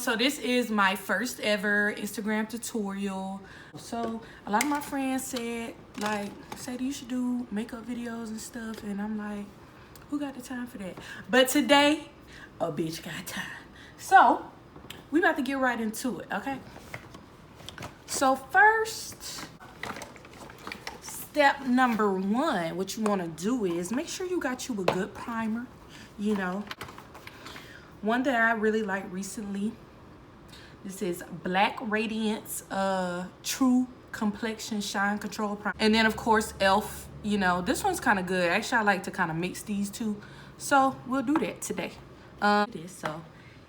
So this is my first ever Instagram tutorial. So a lot of my friends said, like, Sadie, you should do makeup videos and stuff. And I'm like, who got the time for that? But today, a bitch got time. So we about to get right into it, okay? So first, step number one, what you want to do is make sure you got you a good primer, you know. One that I really like recently, this is Black Radiance True Complexion Shine Control Primer. And then of course e.l.f., you know, this one's kind of good. Actually, I like to kind of mix these two. So we'll do that today. So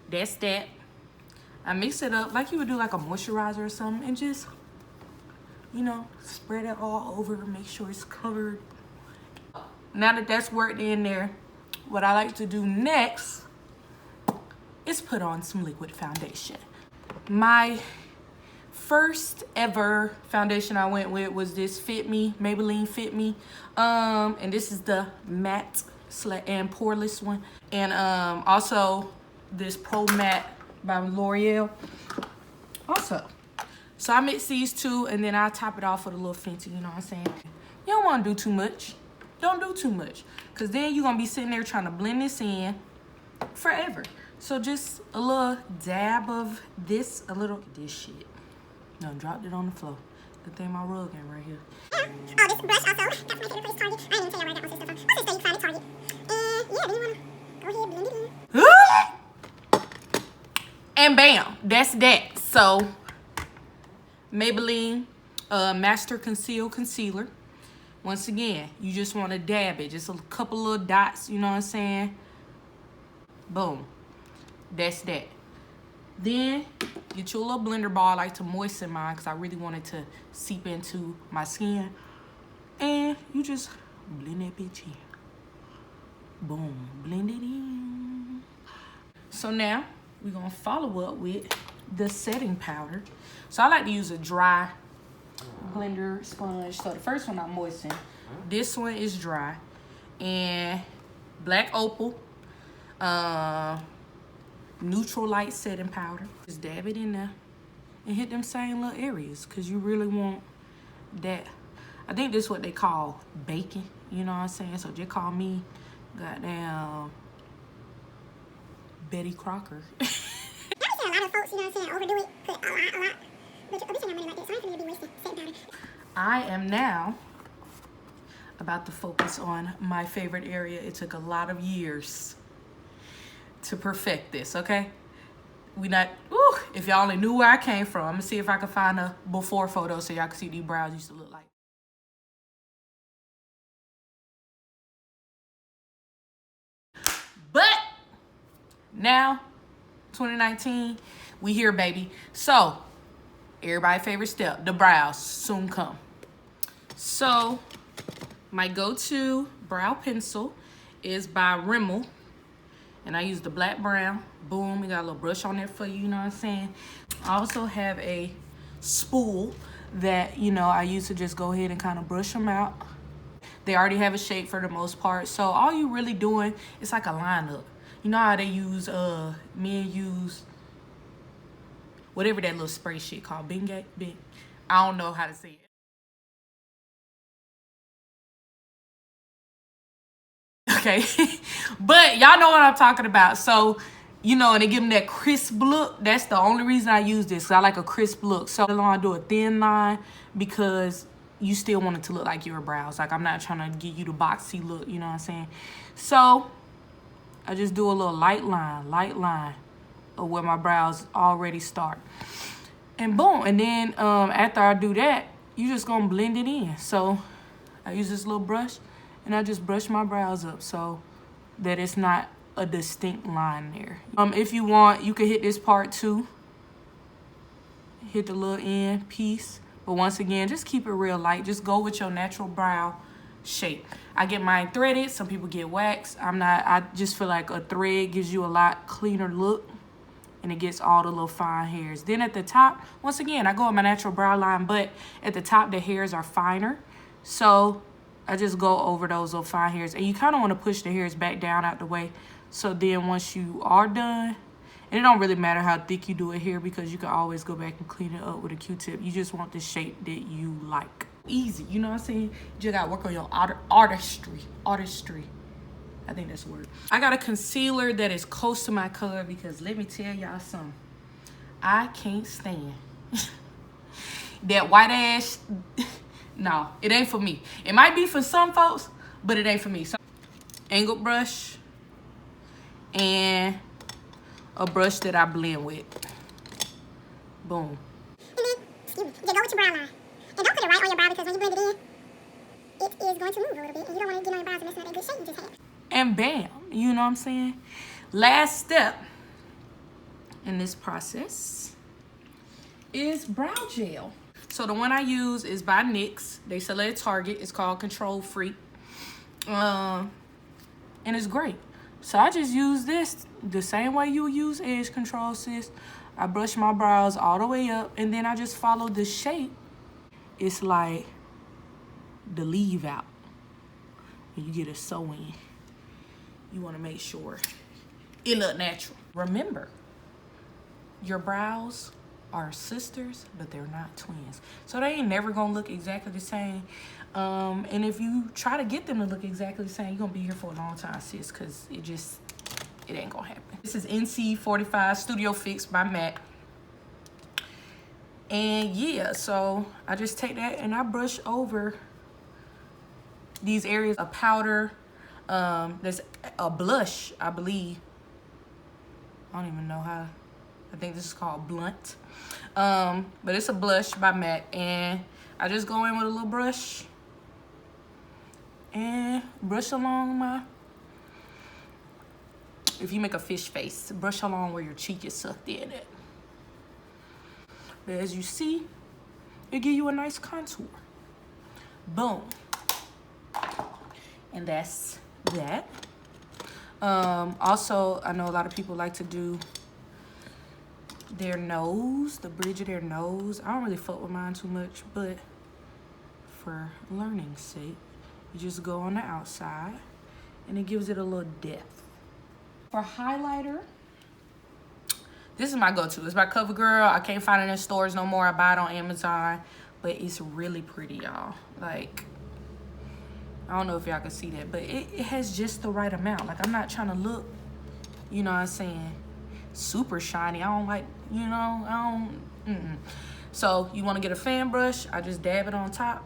that's that. I mix it up like you would do like a moisturizer or something and just, you know, spread it all over, make sure it's covered. Now that that's worked in there, what I like to do next is put on some liquid foundation. My first ever foundation I went with was this Fit Me, Maybelline Fit Me. And this is the matte and poreless one. And also this Pro Matte by L'Oreal also. So I mix these two and then I'll top it off with a little Fenty, you know what I'm saying? You don't want to do too much. Don't do too much, because then you're going to be sitting there trying to blend this in forever. So just a little dab of this, this shit. No, dropped it on the floor. Good thing my rug ain't right here. Oh, this brush also. That's my favorite place, Target. I didn't even tell you where I got my stuff from. What's this thing you find at Target? Yeah, then you wanna go ahead, blend it in. And bam, that's that. So, Maybelline Master Conceal Concealer. Once again, you just want to dab it. Just a couple little dots, you know what I'm saying? Boom. That's that. Then get you a little blender ball. I like to moisten mine because I really want it to seep into my skin. And you just blend that bitch in. Boom. Blend it in. So now we're going to follow up with the setting powder. So I like to use a dry blender sponge. So the first one I moisten. This one is dry. And Black Opal. Neutral light setting powder. Just dab it in there and hit them same little areas because you really want that. I think this is what they call baking, you know what I'm saying? So just call me goddamn Betty Crocker. I understand a lot of folks, you know what I'm saying, overdo it, put a lot. But a bitch ain't no money like that, so I ain't gonna be wasting setting powder. I am now about to focus on my favorite area. It took a lot of years to perfect this, okay? If y'all only knew where I came from. I'm gonna see if I can find a before photo so y'all can see what these brows used to look like. But now, 2019, we here, baby. So, everybody's favorite step, the brows soon come. So, my go-to brow pencil is by Rimmel. And I use the black brown. Boom, we got a little brush on there for you, you know what I'm saying? I also have a spool that, you know, I use to just go ahead and kind of brush them out. They already have a shape for the most part. So all you really doing is like a lineup. You know how they use, men use whatever that little spray shit called, Bengay? I don't know how to say it. Okay, but y'all know what I'm talking about. So, you know, and they give them that crisp look. That's the only reason I use this, because I like a crisp look. So I do a thin line because you still want it to look like your brows. Like, I'm not trying to give you the boxy look, you know what I'm saying? So I just do a little light line of where my brows already start. And boom, and then after I do that, you just gonna blend it in. So I use this little brush and I just brush my brows up so that it's not a distinct line there. If you want, you could hit this part too. Hit the little end piece. But once again, just keep it real light. Just go with your natural brow shape. I get mine threaded. Some people get waxed. I just feel like a thread gives you a lot cleaner look. And it gets all the little fine hairs. Then at the top, once again, I go with my natural brow line. But at the top, the hairs are finer. So I just go over those little fine hairs. And you kind of want to push the hairs back down out the way. So then once you are done And it don't really matter how thick you do it here because you can always go back and clean it up with a Q-tip. You just want the shape that you like. Easy, you know what I'm saying? You just gotta work on your artistry. Artistry. I think that's the word. I got a concealer that is close to my color because let me tell y'all something. I can't stand that white ass. No, it ain't for me. It might be for some folks, but it ain't for me. So, angled brush and a brush that I blend with. Boom. And then, excuse me, just go with your brow line. And don't put it right on your brow because when you blend it in, it is going to move a little bit. And you don't want to get on your brows and mess up that good shape you just had. And bam, you know what I'm saying? Last step in this process is brow gel. So the one I use is by NYX. They sell it at Target. It's called Control Freak. And it's great. So I just use this the same way you use edge control, sis. I brush my brows all the way up and then I just follow the shape. It's like the leave out. When you get a sew in, you want to make sure it look natural. Remember, your brows are sisters, but they're not twins. So they ain't never gonna look exactly the same. And if you try to get them to look exactly the same, you're gonna be here for a long time, sis, because it ain't gonna happen. This is NC45 Studio Fix by MAC. And yeah, so I just take that and I brush over these areas of powder. There's a blush, I believe. I don't even know how. I think this is called Blunt. But it's a blush by MAC. And I just go in with a little brush. And brush along my... If you make a fish face, brush along where your cheek is sucked in at. But as you see, it gives you a nice contour. Boom. And that's that. Also, I know a lot of people like to do their nose, the bridge of their nose. I don't really fuck with mine too much, but for learning's sake, you just go on the outside and it gives it a little depth. For highlighter, this is my go-to. It's by CoverGirl. I can't find it in stores no more. I buy it on Amazon, but it's really pretty, y'all. Like, I don't know if y'all can see that, but it has just the right amount. Like, I'm not trying to look, you know what I'm saying, super shiny. I don't like, you know, I don't, So, you want to get a fan brush. I just dab it on top.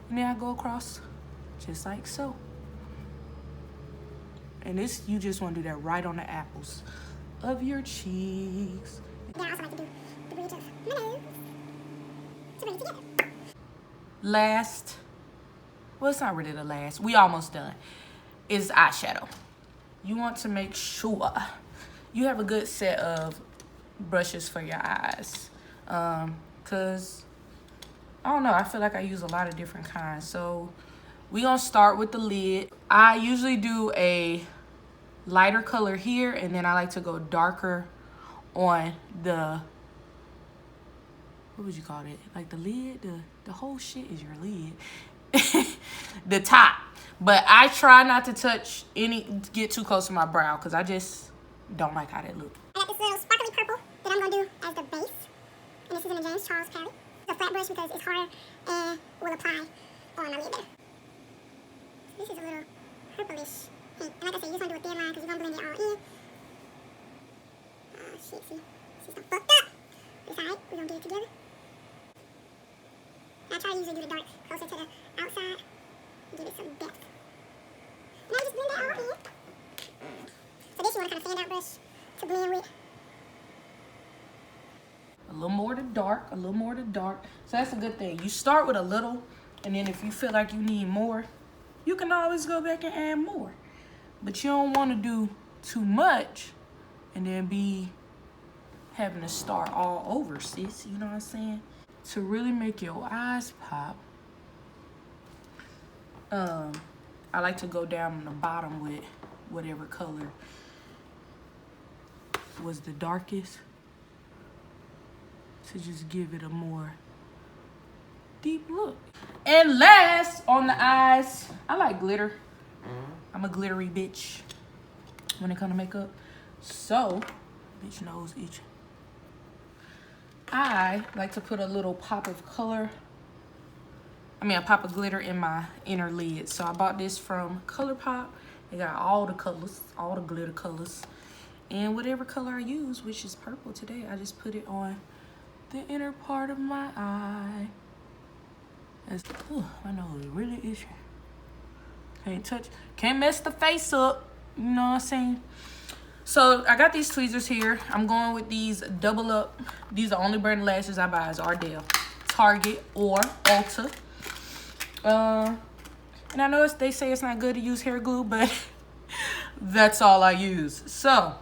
And then I go across, just like so. And this, you just want to do that right on the apples of your cheeks. Then I also like to do the bridge of my nose to bring it together. Last, well, it's not really the last. We almost done. Is eyeshadow. You want to make sure you have a good set of brushes for your eyes. Cause I don't know, I feel like I use a lot of different kinds. So we gonna start with the lid. I usually do a lighter color here, and then I like to go darker on the, what would you call it? Like the lid, the whole shit is your lid. The top. But I try not to touch get too close to my brow because I just don't like how that look. I got this little sparkly purple that I'm going to do as the base. And this is in the James Charles palette. It's a flat brush because it's harder and will apply on my lid better. This is a little purplish pink. And like I said, you just want to do a thin line because you're going to blend it all in. Oh, shit, see? See some fucked up. But it's alright. We're going to get it together. I try to usually do the dark closer to the outside. Give it some depth. And I just blend that all in. So this you want to kind of fan out brush to blend with. A little more to dark, a little more to dark. So that's a good thing. You start with a little, and then if you feel like you need more, you can always go back and add more. But you don't want to do too much and then be having to start all over, sis. You know what I'm saying? To really make your eyes pop, I like to go down on the bottom with whatever color was the darkest to just give it a more deep look. And last, on the eyes, I like glitter. I'm a glittery bitch when it comes to makeup. So, bitch nose itching. I like to put a little pop of color. A pop of glitter in my inner lid. So I bought this from ColourPop. It got all the colors, all the glitter colors. And whatever color I use, which is purple today, I just put it on the inner part of my eye. My nose is really itchy. Can't touch, can't mess the face up. You know what I'm saying? So I got these tweezers here. I'm going with these double up. These are the only brand of lashes I buy is Ardell, Target, or Ulta. And I know they say it's not good to use hair glue, but that's all I use. So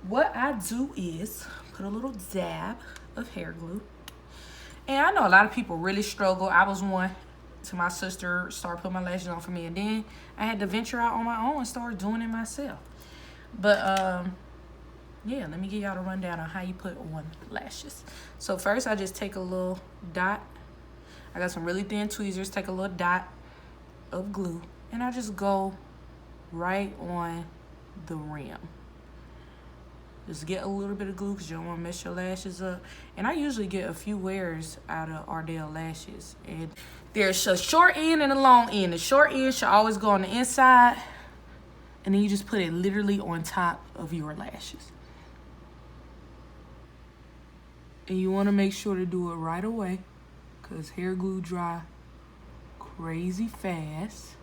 what I do is put a little dab of hair glue. And I know a lot of people really struggle. I was one till my sister started putting my lashes on for me, and then I had to venture out on my own and start doing it myself. But yeah, let me give y'all a rundown on how you put on lashes. So first I just take a little dot. I got some really thin tweezers, take a little dot of glue, and I just go right on the rim. Just get a little bit of glue because you don't want to mess your lashes up. And I usually get a few wears out of Ardell lashes. And there's a short end and a long end. The short end should always go on the inside, and then you just put it literally on top of your lashes. And you want to make sure to do it right away, because hair glue dry crazy fast.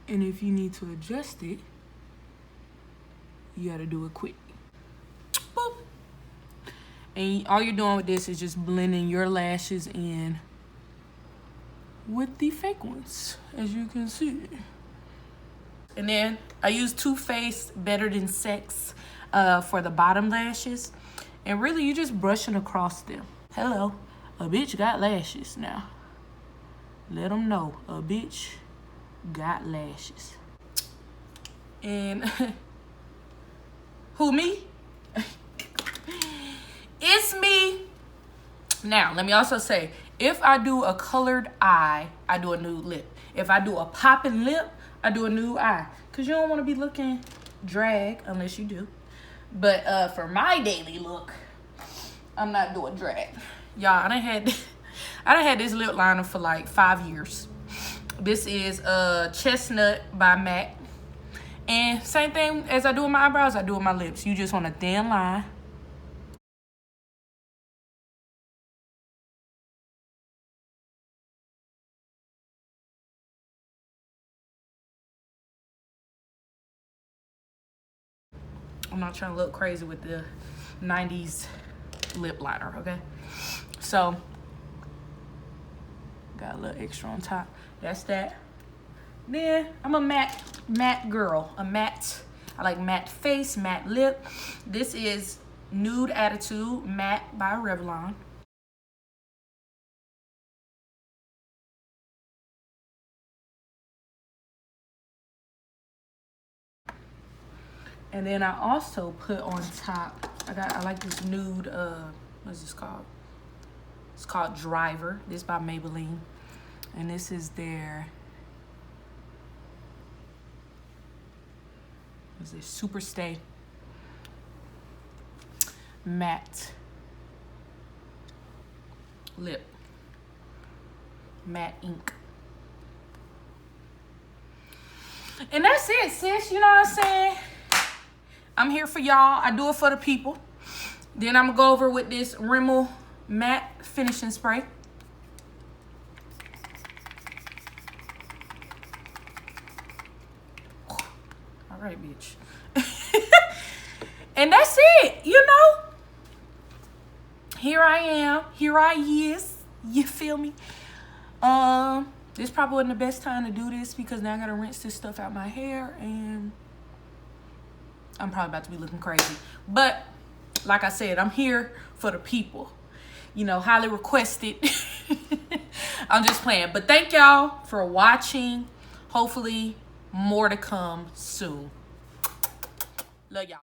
And if you need to adjust it, you gotta do it quick. Boop. And all you're doing with this is just blending your lashes in with the fake ones, as you can see. And then I use Too Faced Better Than Sex for the bottom lashes. And really, you just brushing across them. Hello, a bitch got lashes now. Let them know, a bitch got lashes. And who, me? It's me. Now, let me also say, if I do a colored eye, I do a nude lip. If I do a popping lip, I do a nude eye. Because you don't want to be looking drag unless you do. But for my daily look, I'm not doing drag. Y'all, I done had this lip liner for like 5 years. This is Chestnut by MAC. And same thing as I do with my eyebrows, I do with my lips. You just want a thin line. I'm not trying to look crazy with the 90s lip liner, okay? So, got a little extra on top. That's that. Then, I'm a matte girl. A matte. I like matte face, matte lip. This is Nude Attitude Matte by Revlon. And then I also put on top, I like this nude, what's this called? It's called Driver. This is by Maybelline. And this is their, what's this? Super Stay Matte Lip. Matte ink. And that's it, sis. You know what I'm saying? I'm here for y'all. I do it for the people. Then I'm gonna go over with this Rimmel matte finishing spray. All right, bitch. And that's it, you know? Here I am. Here I is. You feel me? This probably wasn't the best time to do this because now I gotta rinse this stuff out my hair and I'm probably about to be looking crazy. But like I said, I'm here for the people. You know, highly requested. I'm just playing. But thank y'all for watching. Hopefully more to come soon. Love y'all.